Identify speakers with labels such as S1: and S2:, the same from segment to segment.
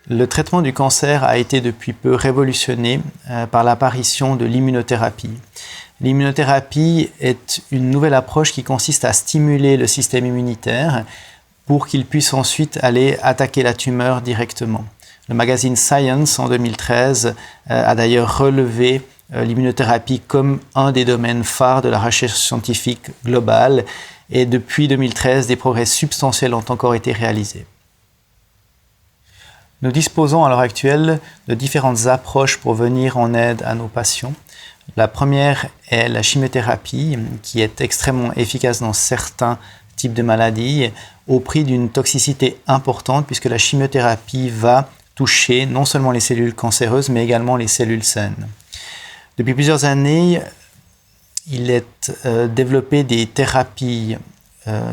S1: Le traitement du cancer a été depuis peu révolutionné par l'apparition de l'immunothérapie. L'immunothérapie est une nouvelle approche qui consiste à stimuler le système immunitaire pour qu'il puisse ensuite aller attaquer la tumeur directement. Le magazine Science, en 2013, a d'ailleurs relevé l'immunothérapie comme un des domaines phares de la recherche scientifique globale. Et depuis 2013, des progrès substantiels ont encore été réalisés. Nous disposons à l'heure actuelle de différentes approches pour venir en aide à nos patients. La première est la chimiothérapie, qui est extrêmement efficace dans certains types de maladies, au prix d'une toxicité importante, puisque la chimiothérapie va toucher non seulement les cellules cancéreuses, mais également les cellules saines. Depuis plusieurs années, il est développé des thérapies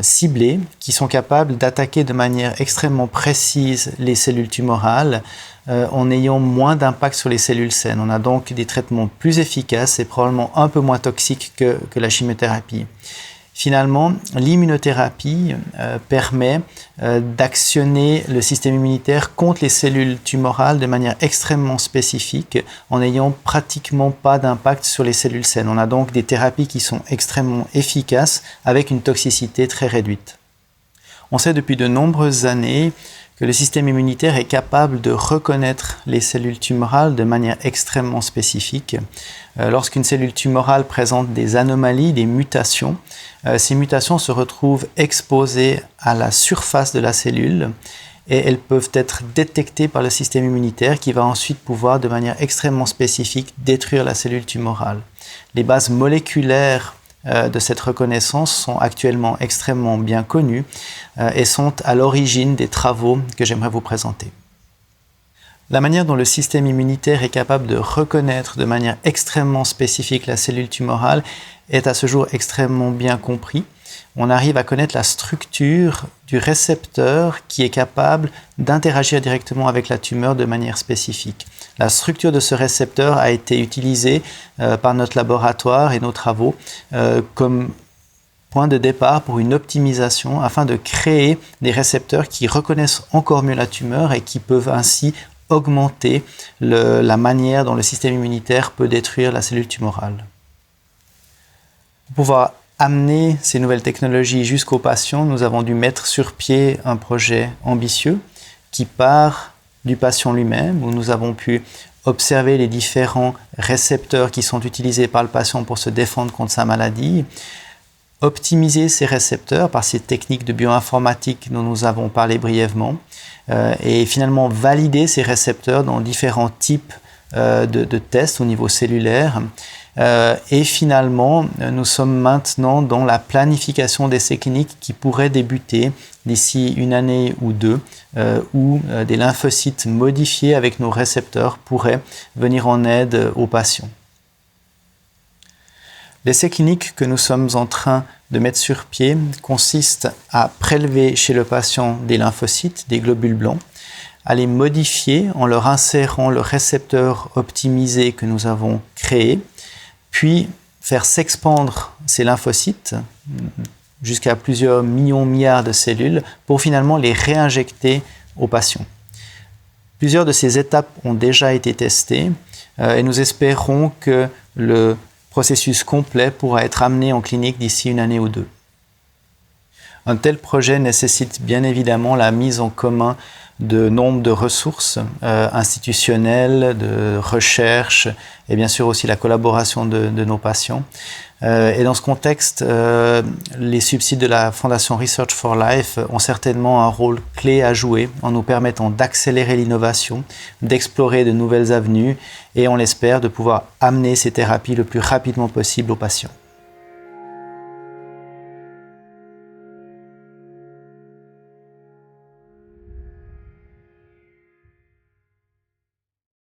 S1: ciblées qui sont capables d'attaquer de manière extrêmement précise les cellules tumorales en ayant moins d'impact sur les cellules saines. On a donc des traitements plus efficaces et probablement un peu moins toxiques que la chimiothérapie. Finalement, l'immunothérapie permet d'actionner le système immunitaire contre les cellules tumorales de manière extrêmement spécifique en n'ayant pratiquement pas d'impact sur les cellules saines. On a donc des thérapies qui sont extrêmement efficaces avec une toxicité très réduite. On sait depuis de nombreuses années que le système immunitaire est capable de reconnaître les cellules tumorales de manière extrêmement spécifique. Lorsqu'une cellule tumorale présente des anomalies, des mutations, ces mutations se retrouvent exposées à la surface de la cellule et elles peuvent être détectées par le système immunitaire qui va ensuite pouvoir de manière extrêmement spécifique détruire la cellule tumorale. Les bases moléculaires de cette reconnaissance sont actuellement extrêmement bien connues et sont à l'origine des travaux que j'aimerais vous présenter. La manière dont le système immunitaire est capable de reconnaître de manière extrêmement spécifique la cellule tumorale est à ce jour extrêmement bien compris. On arrive à connaître la structure du récepteur qui est capable d'interagir directement avec la tumeur de manière spécifique. La structure de ce récepteur a été utilisée par notre laboratoire et nos travaux comme point de départ pour une optimisation afin de créer des récepteurs qui reconnaissent encore mieux la tumeur et qui peuvent ainsi augmenter la manière dont le système immunitaire peut détruire la cellule tumorale. Pour pouvoir amener ces nouvelles technologies jusqu'aux patients, nous avons dû mettre sur pied un projet ambitieux qui part du patient lui-même, où nous avons pu observer les différents récepteurs qui sont utilisés par le patient pour se défendre contre sa maladie, optimiser ces récepteurs par ces techniques de bioinformatique dont nous avons parlé brièvement, et finalement valider ces récepteurs dans différents types de tests au niveau cellulaire. Et finalement, nous sommes maintenant dans la planification d'essais cliniques qui pourraient débuter d'ici une année ou deux, où des lymphocytes modifiés avec nos récepteurs pourraient venir en aide aux patients. L'essai clinique que nous sommes en train de mettre sur pied consiste à prélever chez le patient des lymphocytes, des globules blancs, à les modifier en leur insérant le récepteur optimisé que nous avons créé, puis faire s'expandre ces lymphocytes jusqu'à plusieurs milliards de cellules pour finalement les réinjecter aux patients. Plusieurs de ces étapes ont déjà été testées et nous espérons que le processus complet pourra être amené en clinique d'ici une année ou deux. Un tel projet nécessite bien évidemment la mise en commun de nombre de ressources institutionnelles, de recherche et bien sûr aussi la collaboration de nos patients. Et dans ce contexte, les subsides de la Fondation Research for Life ont certainement un rôle clé à jouer en nous permettant d'accélérer l'innovation, d'explorer de nouvelles avenues et on l'espère de pouvoir amener ces thérapies le plus rapidement possible aux patients.